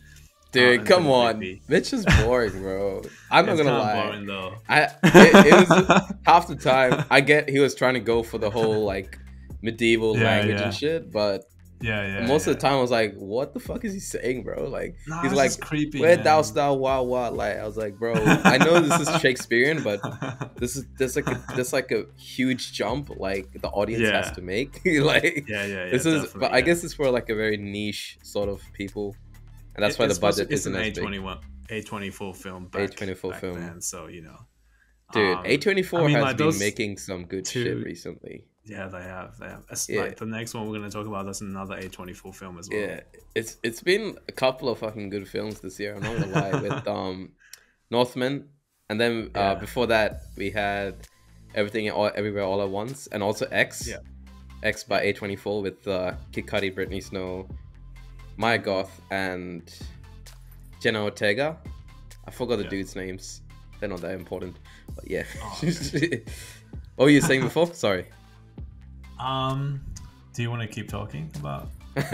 Dude, come on. Bitch is boring, bro. I'm not gonna lie. Boring, though. It was half the time. I get he was trying to go for the whole like medieval language and shit, but most of the time I was like, what the fuck is he saying, bro? Like he's like, creepy, where thou wow wow. Like I was like, bro, I know this is Shakespearean, but there's like a huge jump like the audience has to make. Like this is, but I guess it's for like a very niche sort of people. And that's why the budget isn't as big. A24 film. A24 film. Then, so you know, dude, A24 has been making some good shit recently. Yeah, they have. Like the next one we're gonna talk about, that's another A24 film as well. Yeah, it's been a couple of fucking good films this year. I'm not gonna lie, with Northman, and then before that we had Everything Everywhere All at Once, and also X. Yeah. X by A24 with Kid Cudi, Britney Snow, Maya Goth, and Jenna Ortega. I forgot the dudes' names. They're not that important, but yeah. What were you saying before? Sorry. Do you want to keep talking about? Damn,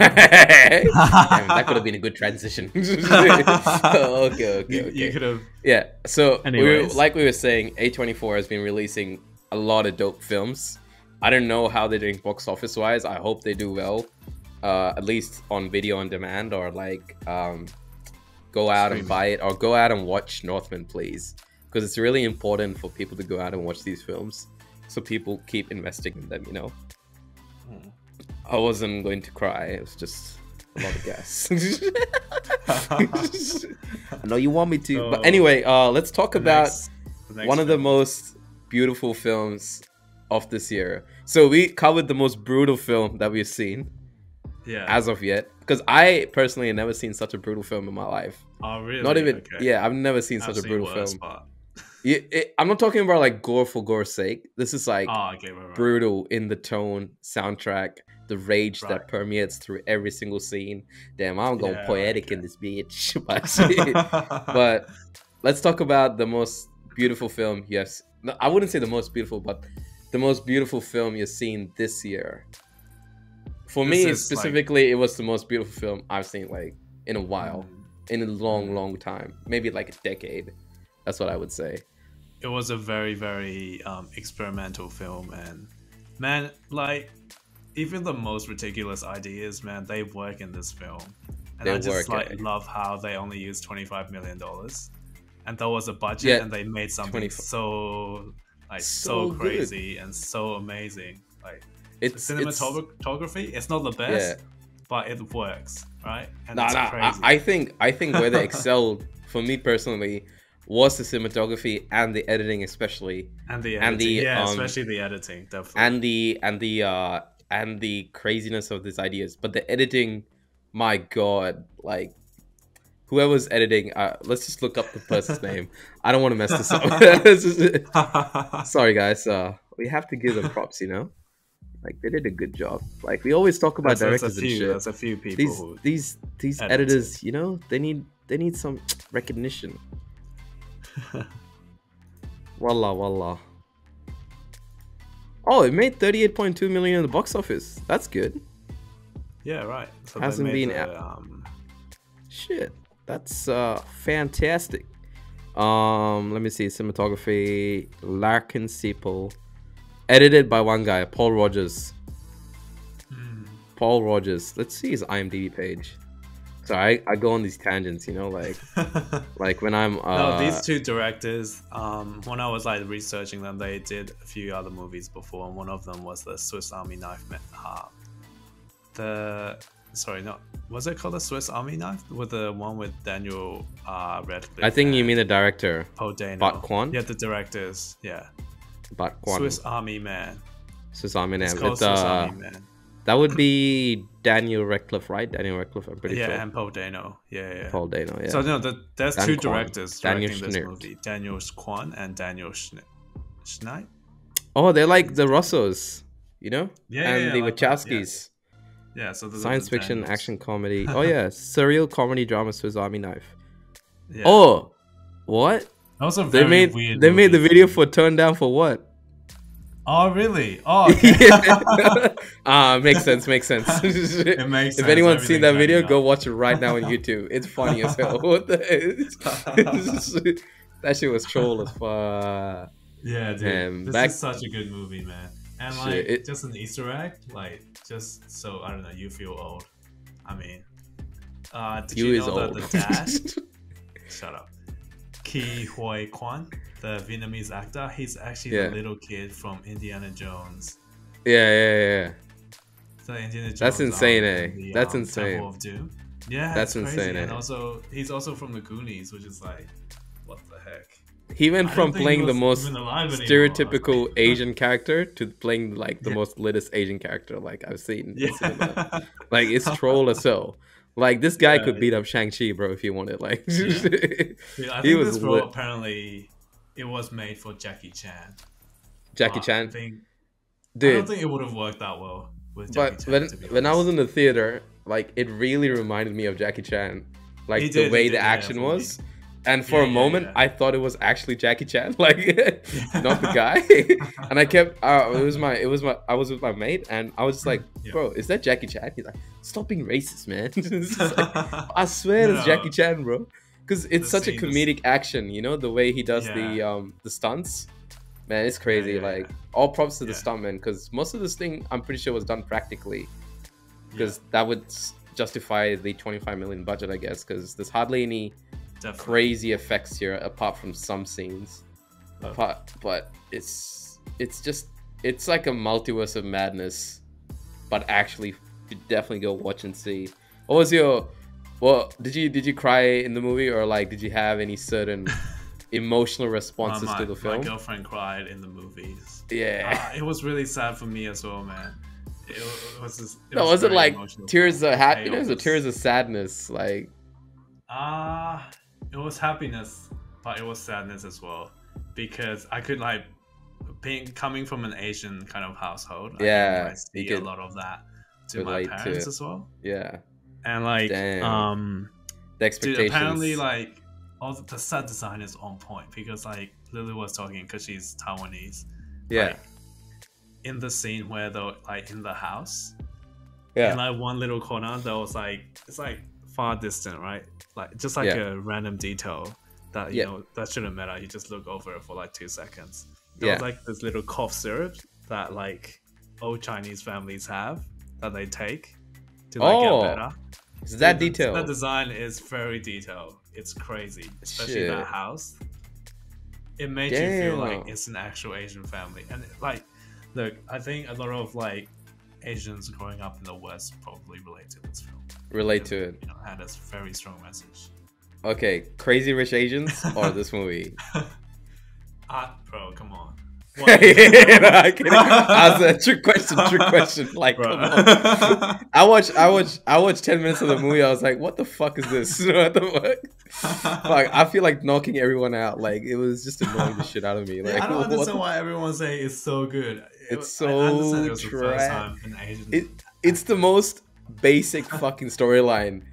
that could have been a good transition. Okay. You could have. Yeah. So like we were saying, A24 has been releasing a lot of dope films. I don't know how they're doing box office wise. I hope they do well. At least on video on demand, or like go out and buy it, or go out and watch Northman, please, because it's really important for people to go out and watch these films so people keep investing in them, you know. I wasn't going to cry, it was just a lot of gas. I know you want me to, but anyway, let's talk about one of the most beautiful films of this year. So we covered the most brutal film that we've seen as of yet, because I personally have never seen such a brutal film in my life. Oh really? Not even I've never seen such a brutal film. I'm not talking about like gore for gore's sake. This is like brutal in the tone, soundtrack, the rage that permeates through every single scene. Damn, I'm going poetic in this bitch. But let's talk about the most beautiful film. Yes, no, I wouldn't say the most beautiful, but the most beautiful film you've seen this year. For me specifically, it was the most beautiful film I've seen like in a while, in a long time, maybe like a decade. That's what I would say. It was a very, very experimental film, and man, like even the most ridiculous ideas, man, they work in this film. And I just love how they only used $25 million, and that was a budget, and they made something so crazy and so amazing. Like it's cinematography. It's not the best, but it works, right? And crazy. I think where they excelled for me personally was the cinematography and the editing, especially, especially the editing, definitely, and the craziness of these ideas. But the editing, my god, like whoever's editing, let's just look up the person's name. I don't want to mess this up. Sorry guys, we have to give them props, you know, like they did a good job. Like we always talk about directors and shit. There's a few people. These editors, you know, they need some recognition. Wallah. Oh, it made 38.2 million in the box office. That's good. Yeah, right. So hasn't been shit. That's fantastic. Let me see. Cinematography, Larkin Sepal, edited by one guy, Paul Rogers. Paul Rogers. Let's see his IMDb page. So I go on these tangents, you know, like when I'm no, these two directors, when I was like researching them, they did a few other movies before, and one of them was the Swiss Army Knife. Was it called the Swiss Army Knife? With the one with Daniel Radcliffe? I think you mean the director. Paul Dano. Bat Kwan? Yeah, the directors. Yeah. Bat Kwan. Swiss Army Man. Swiss Army Man. It's called Swiss Army Man. That would be Daniel Radcliffe, right? Daniel Radcliffe, I'm pretty sure. Yeah, and Paul Dano. Yeah. Paul Dano, yeah. So no, there's Dan two Kwan. directors Daniel directing this Schneert. movie: Daniel Kwan and Daniel Schneid. Oh, they're like the Russos, you know? Yeah, and the like that, Wachowskis. Yeah, so science fiction, action comedy. Oh yeah, surreal comedy drama Swiss Army Knife. Yeah. Oh, what? Also, They made the video for Turn Down for What? Oh really? Oh, okay. Makes sense. It makes sense. If anyone's seen that video, go watch it right now on YouTube. It's funny as hell. What the that shit was troll as fuck. Yeah, dude. This is such a good movie, man. And like, just an Easter egg, like, just so I don't know, you feel old. I mean, did you know that the dad? Shut up. Ki Hoi Kwan, the Vietnamese actor, he's actually the little kid from Indiana Jones. Yeah. So Indiana Jones. That's insane, eh? That's insane. Temple of Doom. Yeah, that's insane. And also, he's also from the Goonies, which is like, what the heck? He went from playing the most stereotypical Asian character to playing like the most latest Asian character like I've seen. Yeah. Like it's troll as hell. Like this guy could beat up Shang-Chi, bro, if he wanted. Like Dude, I think this role apparently it was made for Jackie Chan. Jackie Chan. Dude, I don't think it would have worked that well with Jackie Chan. But when I was in the theater, like it really reminded me of Jackie Chan. Like the way the action was. And for a moment, I thought it was actually Jackie Chan, like not the guy. And I kept, I was with my mate, and I was just like, bro, is that Jackie Chan? He's like, stop being racist, man. Like, I swear it's Jackie Chan, bro, because it's such a comedic action, you know, the way he does the stunts. Man, it's crazy. Like all props to the stuntman, because most of this thing I'm pretty sure was done practically, because that would justify the 25 million budget, I guess, because there's hardly any crazy effects here apart from some scenes. But it's like a multiverse of madness, but actually you definitely go watch and see. What was your did you cry in the movie, or like did you have any certain emotional responses to the film? My girlfriend cried in the movies. Yeah. It was really sad for me as well, man. Was it like tears of happiness or tears of sadness? Like it was happiness, but it was sadness as well, because I could like coming from an Asian kind of household. I see a lot of that to my parents as well. Yeah, and like the expectations. Dude, apparently, like all the set design is on point, because like Lily was talking, because she's Taiwanese. Yeah. Like, in the scene where they're like in the house, in like one little corner, there was like it's like far distant, right? Like just like a random detail that you know that shouldn't matter. You just look over it for like 2 seconds. There was like this little cough syrup that like old Chinese families have that they take to like get better. Is that detail? That design is very detailed. It's crazy, especially that house. It made you feel like it's an actual Asian family, and like, look, I think a lot of like Asians growing up in the West probably relate to this film. Relate to it. You know, had a very strong message. Okay, Crazy Rich Asians or this movie? Bro, come on. That's a trick question. Like, come on. I watched 10 minutes of the movie. I was like, what the fuck is this? What the fuck? Like, I feel like knocking everyone out. Like, it was just annoying the shit out of me. Like, I don't understand why everyone say it's so good. It's so trash. It's the most basic fucking storyline.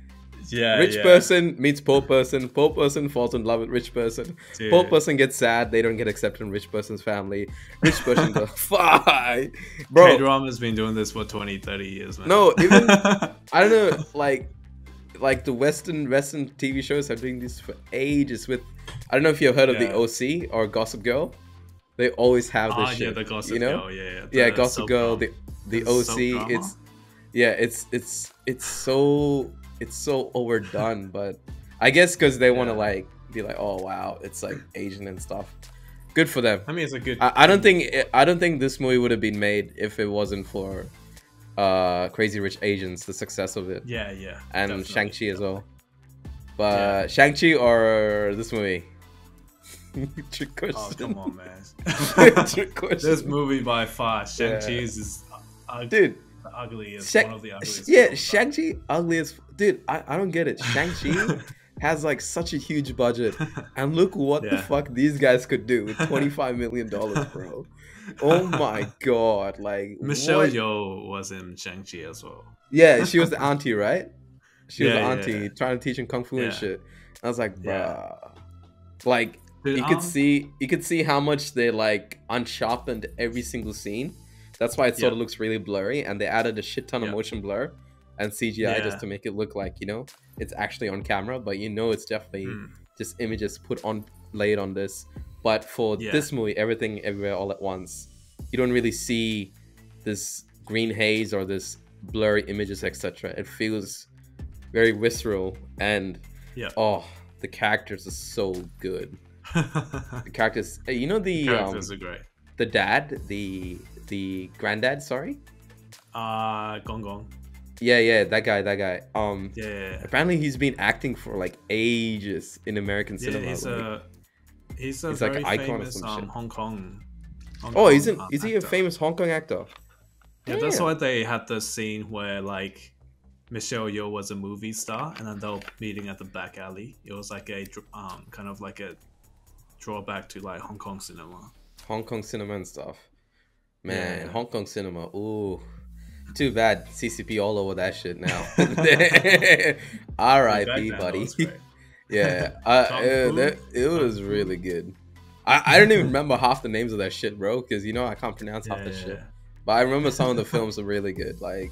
Rich person meets poor person falls in love with rich person. Dude. Poor person gets sad, they don't get accepted in rich person's family. Rich person goes, fuck, bro. K-drama's been doing this for 20-30 years, man. No, even I don't know, like the Western TV shows are doing this for ages. With I don't know if you've heard of the OC or Gossip Girl. They always have this shit. The Gossip Girl, yeah, Gossip Girl, the OC. It's so overdone, but I guess because they want to like be like, oh wow, it's like Asian and stuff. Good for them. I mean, it's a good. I don't think this movie would have been made if it wasn't for Crazy Rich Asians, the success of it. Yeah, and Shang-Chi as well. But Shang-Chi or this movie? Trick question. Oh come on, man. Trick question. This movie by far, Shang-Chi's is. Dude. The ugliest, one of the ugliest. Yeah, Shang-Chi ugliest. Dude, I don't get it. Shang-Chi has like such a huge budget, and look what the fuck these guys could do with $25 million, bro. Oh my god, like Michelle Yeoh was in Shang-Chi as well. Yeah, she was the auntie, right? She was the auntie trying to teach him kung fu and shit. I was like, bruh. Like, dude, you could see how much they like unsharpened every single scene. That's why it sort of looks really blurry, and they added a shit ton of motion blur and CGI just to make it look like, you know, it's actually on camera, but you know it's definitely just images laid on this. But for this movie, Everything Everywhere All at Once, you don't really see this green haze or this blurry images, etc. It feels very visceral, and the characters are so good. The characters, you know, the characters are great. The dad, the granddad, sorry, Gong Gong. Yeah, that guy. Apparently he's been acting for like ages in American cinema. He's a like very an icon famous Hong Kong. Is he a famous Hong Kong actor? Yeah, that's why they had the scene where like Michelle Yeoh was a movie star, and then they were meeting at the back alley. It was like a kind of like a drawback to like Hong Kong cinema. Hong Kong cinema and stuff. Man, Hong Kong cinema. Ooh. Too bad CCP all over that shit now. R.I.P. buddy. Yeah, it was really good. I don't even remember half the names of that shit, bro, because you know I can't pronounce half the shit. But I remember some of the films are really good, like,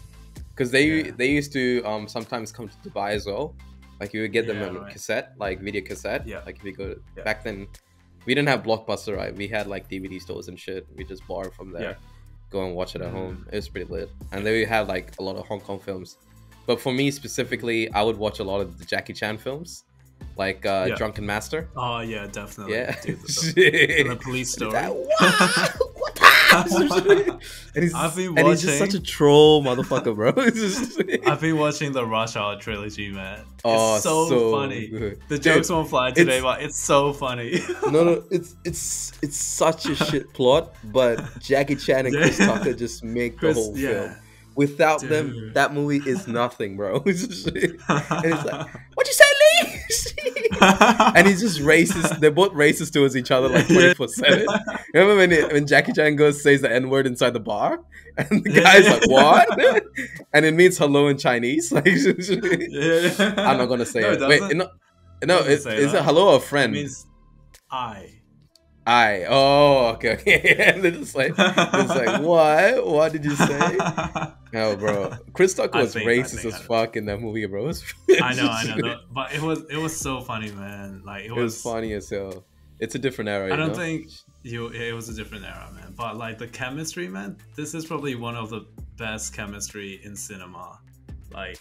because they used to sometimes come to Dubai as well. Like you would get them on cassette, like video cassette. Yeah. Like if you go back then, we didn't have Blockbuster, right? We had like DVD stores and shit. We just borrowed from there. Go and watch it at home. It was pretty lit. And then we had like a lot of Hong Kong films. But for me specifically, I would watch a lot of the Jackie Chan films, like Drunken Master. Oh yeah, definitely. Yeah, dude, the police story. And he's just such a troll motherfucker, bro. I've been watching the Rush Hour trilogy, man. It's so funny. Good. The jokes won't fly today, but it's so funny. No, it's such a shit plot, but Jackie Chan and Chris Tucker just make the whole film. Without them, that movie is nothing, bro. And it's like, what'd you say, Lee? And he's just racist. They're both racist towards each other, like 24/7. Remember when Jackie Chan says the N-word inside the bar, and the guy's like, "What?" And it means hello in Chinese. Like, I'm not gonna say it. Wait, no, is it hello or friend? It means I. Oh, okay. And they're just like, what? What did you say? No, bro. Chris Tucker was racist as fuck in that movie, bro. I know. But it was so funny, man. Like it was funny as hell. It's a different era. I don't think it was a different era, man. But like the chemistry, man. This is probably one of the best chemistry in cinema. Like,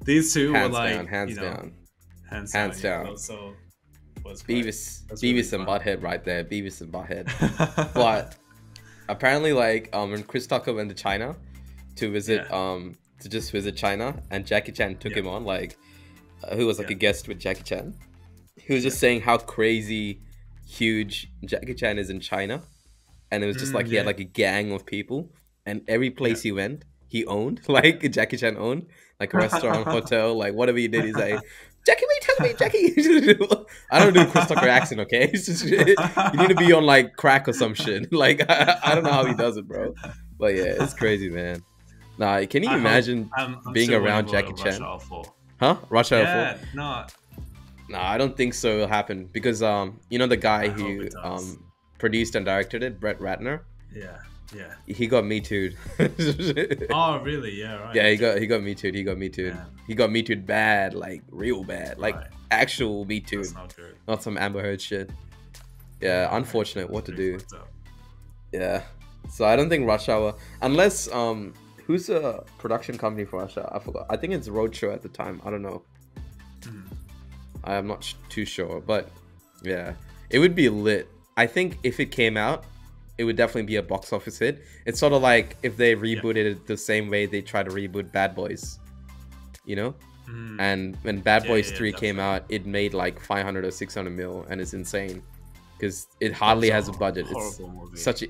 these two were like hands down. So. Beavis and Butthead right there. Beavis and Butthead. But apparently, like, when Chris Tucker went to China to visit, to just visit China, and Jackie Chan took him on, like, who was like a guest with Jackie Chan. He was just saying how crazy, huge Jackie Chan is in China, and it was just like he had like a gang of people, and every place he went, he owned, like Jackie Chan owned, like a restaurant, hotel, like whatever he did, he's like, Jackie, what are you talking about, Jackie? I don't do a Chris Tucker accent, okay? It's just, you need to be on like crack or some shit. Like I don't know how he does it, bro. But yeah, it's crazy, man. Nah, can you imagine being around Jackie Chan? Huh? Rush Hour 4? No. Nah, I don't think so. It'll happen because you know the guy who produced and directed it, Brett Ratner. Yeah. He got Me Too'd. Oh really? Yeah, right. Yeah, he got Me Too'd. He got Me Too'd. He got Me Too'd bad, like real bad, like actual Me Too'd. Not some Amber Heard shit. Yeah, unfortunate. What to do? Yeah. So I don't think Rush Hour, unless who's a production company for Rush Hour? I forgot. I think it's Roadshow at the time. I don't know. I'm not too sure, but yeah, it would be lit. I think if it came out, it would definitely be a box office hit. It's sort of like if they rebooted it the same way they try to reboot Bad Boys, you know? And when Bad Boys 3 came out, it made like 500 or 600 mil, and it's insane because it hardly has a budget. It's movie. Such a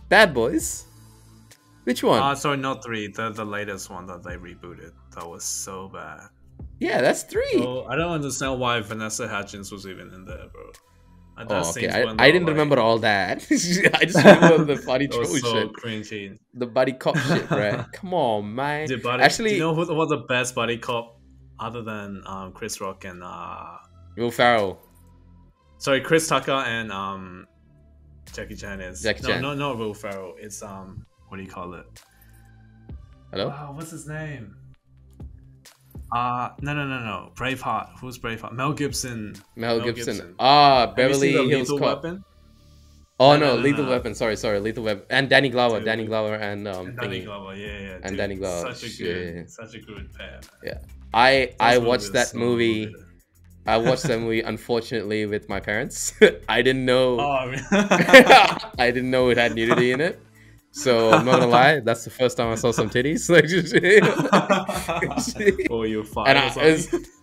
Bad Boys. Which one? Sorry, not 3. The latest one that they rebooted. That was so bad. Yeah, that's 3. Oh, I don't understand why Vanessa Hudgens was even in there, bro. At that Oh, okay. scenes when I they were didn't like, remember all that. I just remember the funny it troll was so shit. cringy. The buddy cop shit, right? Come on, man. Do Actually, you know who was the best buddy cop other than Chris Rock and Will Ferrell. Sorry, Chris Tucker and Jackie Chan is Jackie Chan. No, not Will Ferrell. It's what do you call it? Hello? What's his name? No. Braveheart. Who's Braveheart? Mel Gibson. Mel Gibson. Beverly Hills Cop. Weapon? Oh no, Lethal Weapon. Sorry, Lethal Weapon. And Danny Glover. Dude. Danny Glover and Danny Glover. Yeah. And dude, Danny Glover. Such a good pair. Yeah. I watched that movie. I watched that movie unfortunately with my parents. I didn't know. Oh, really? I didn't know it had nudity in it. So I'm not gonna lie, that's the first time I saw some titties. Oh, you're fine.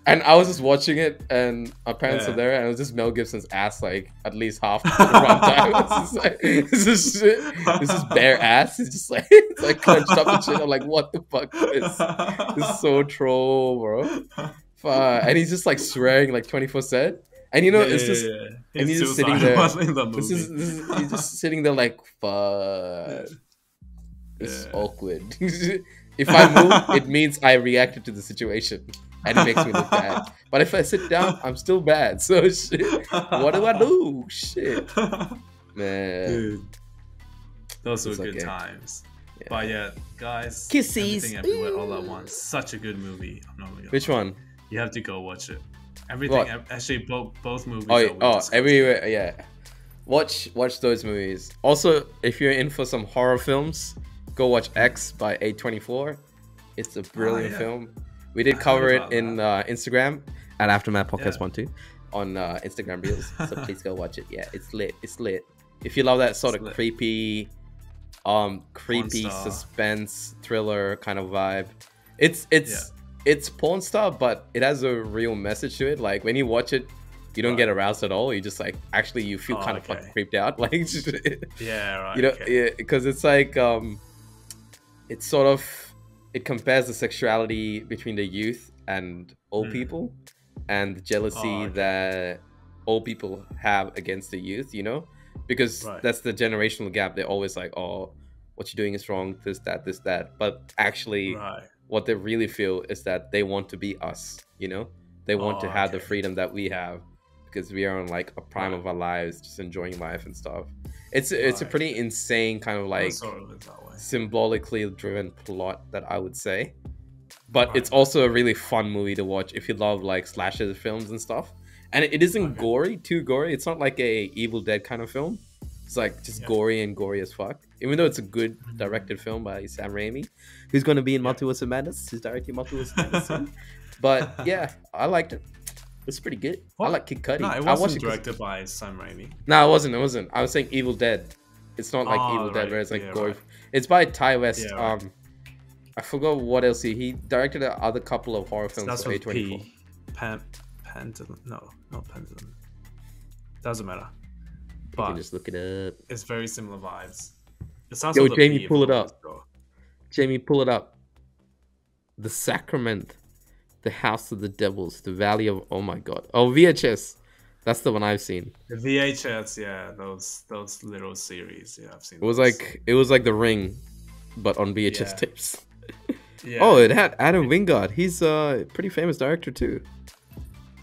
And I was just watching it, and my parents were there, and it was just Mel Gibson's ass, like at least half the runtime. It's just bare ass. It's just like it's like clenched up and shit. I'm like, what the fuck is this? This is so troll, bro. And he's just like swearing like 24/7. And it's just and he's just sitting there. He's just sitting there like, fuck. This is awkward. If I move, it means I reacted to the situation, and it makes me look bad. But if I sit down, I'm still bad. So shit. What do I do? Shit, man. Dude, those were good times. Yeah. But yeah, guys, Kisses. Everything Everywhere All at Once. Such a good movie. Which one? You have to go watch it. Everything. Actually, both movies. Everywhere. Yeah. Watch those movies. Also, if you're in for some horror films, go watch X by A24. It's a brilliant film. We did cover it in Instagram at Aftermath Podcast 1 2 on Instagram Reels. So please go watch it. Yeah, it's lit. It's lit. If you love that sort of creepy suspense thriller kind of vibe, it's porn star, but it has a real message to it. Like when you watch it, you don't get aroused at all. You just like actually you feel kind of fucking creeped out. Like because it's like it's sort of it compares the sexuality between the youth and old people and the jealousy that old people have against the youth, because that's the generational gap. They're always like, oh, what you're doing is wrong, this that, but actually what they really feel is that they want to be us, they want to have the freedom that we have because we are on like a prime of our lives, just enjoying life and stuff. It's a pretty insane kind of like symbolically driven plot that I would say, but it's also a really fun movie to watch if you love like slasher films and stuff. And it isn't too gory. It's not like a Evil Dead kind of film. It's like just gory as fuck. Even though it's a good directed film by Sam Raimi, who's going to be in Multiverse of Madness. He's directing Multiverse of Madness soon. But yeah, I liked it. It's pretty good. I like Kid Cudi. No, it wasn't directed by Sam Raimi. No, it wasn't. I was saying Evil Dead. It's not like Evil Dead where it's like gory. It's by Ty West. I forgot what else he directed other couple of horror films for A24. Pendulum. No, not Pendulum. Doesn't matter. You can just look it up. It's very similar vibes. It sounds Yo, Jamie, pull it up. Jamie, pull it up. The Sacrament, the House of the Devils, the Valley of... Oh my god. Oh, VHS. That's the one I've seen. The VHS, yeah. Those little series. Yeah, I've seen it. It was like The Ring, but on VHS tapes. Oh, it had Adam Wingard. He's a pretty famous director too.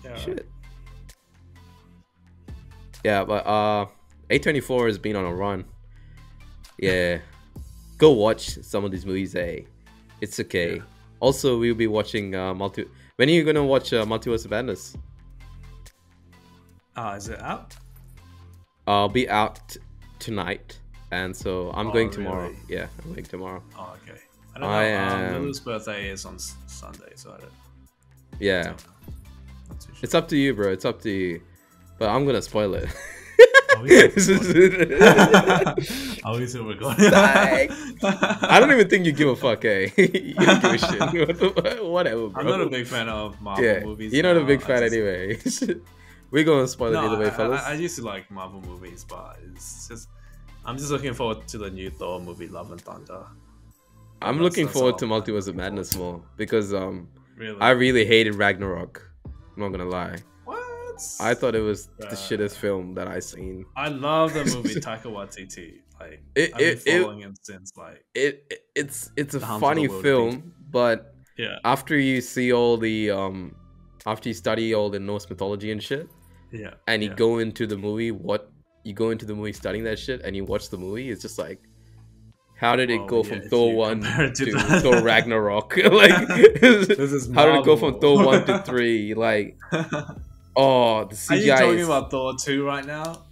Yeah. Shit. Yeah, but A24 has been on a run. Yeah. Go watch some of these movies, It's okay. Yeah. Also, we'll be watching When are you gonna watch Multiverse of Madness? Is it out? I'll be out tonight, and so I'm going tomorrow. Really? Yeah, I'm going tomorrow. Oh, okay. I don't know. Lilu's birthday is on Sunday, so I don't... Yeah. Not too sure. It's up to you, bro. It's up to you. But I'm gonna spoil it. Are we still recording? I don't even think you give a fuck, You don't give a shit. Whatever, bro. I'm not a big fan of Marvel movies. You're not a big fan anyway. We're gonna spoil it either way, fellas. I used to like Marvel movies, but it's just... I'm just looking forward to the new Thor movie, Love and Thunder. I'm looking that's forward all to I'm Multiverse of looking Madness forward more because Really? I really hated Ragnarok. I'm not gonna lie. What? I thought it was the shittest film that I seen. I love the movie Taika Waititi. Like It I've been it it, following him since like it's a The Hunt for the funny Wilder People. film, but Yeah. after you see all the after you study all the Norse mythology and shit, Yeah. and you go into the movie, studying that shit, and you watch the movie, it's just like, how did it go from Thor 1 to Thor Ragnarok? Like, this is how did it go from Thor 1 to 3? Like, oh, the CGI. Are you talking about Thor 2 right now?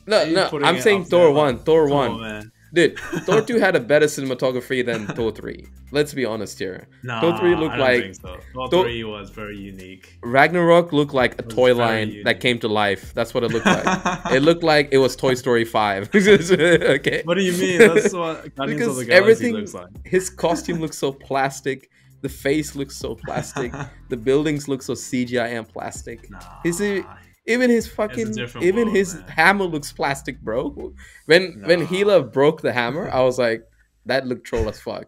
No, I'm saying Thor 1. Thor 1. Man. Dude, Thor 2 had a better cinematography than Thor 3. Let's be honest here. Nah, Thor 3 looked I don't like... think so. Thor 3 was very unique. Ragnarok looked like a toy line that came to life. That's what it looked like. It looked like it was Toy Story 5. Okay. What do you mean? That's what Guardians of the Galaxy everything looks like. His costume looks so plastic. The face looks so plastic. The buildings look so CGI and plastic. Nah. Even his fucking man. hammer looks plastic, bro. When Hela broke the hammer, I was like, that looked troll as fuck.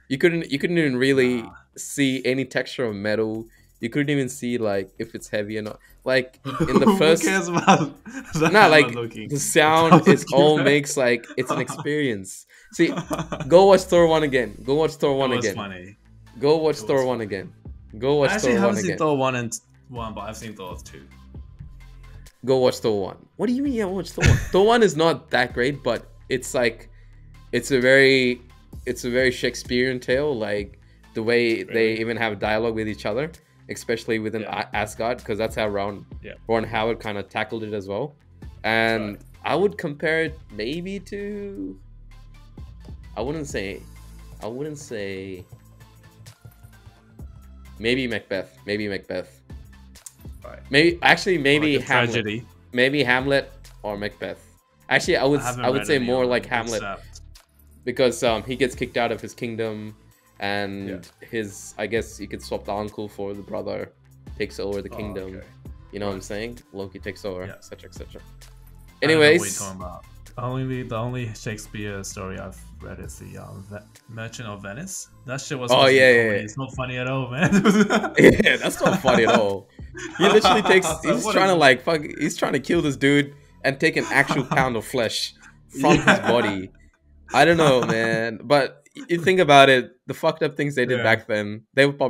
You couldn't even really see any texture of metal. You couldn't even see like if it's heavy or not. Like in the first, who cares about the sound is all makes like it's an experience. See, go watch Thor 1 again. Go watch Thor 1 again. Funny. Go watch Thor 1 again. Go watch Thor 1 again. I haven't seen Thor 1, but I've seen Thor 2. Go watch Thor 1. What do you mean you haven't watched Thor 1? Thor 1 is not that great, but it's like it's a very Shakespearean tale, like the way they even have dialogue with each other, especially within Asgard, because that's how Ron Howard kind of tackled it as well. And I would compare it maybe to I wouldn't say maybe Macbeth. Right. Maybe like Hamlet. Tragedy. Maybe Hamlet or Macbeth. Actually, I would say more like Hamlet, because he gets kicked out of his kingdom, and his, I guess you could swap the uncle for the brother, takes over the kingdom. Okay. You know what I'm saying? Loki takes over, etc., etc. Anyways, the only Shakespeare story I've read is the Merchant of Venice. That shit was It's not funny at all, man. Yeah, that's not funny at all. He literally he's trying to kill this dude and take an actual pound of flesh from his body. I don't know, man, but you think about it, the fucked up things they did back then, they would probably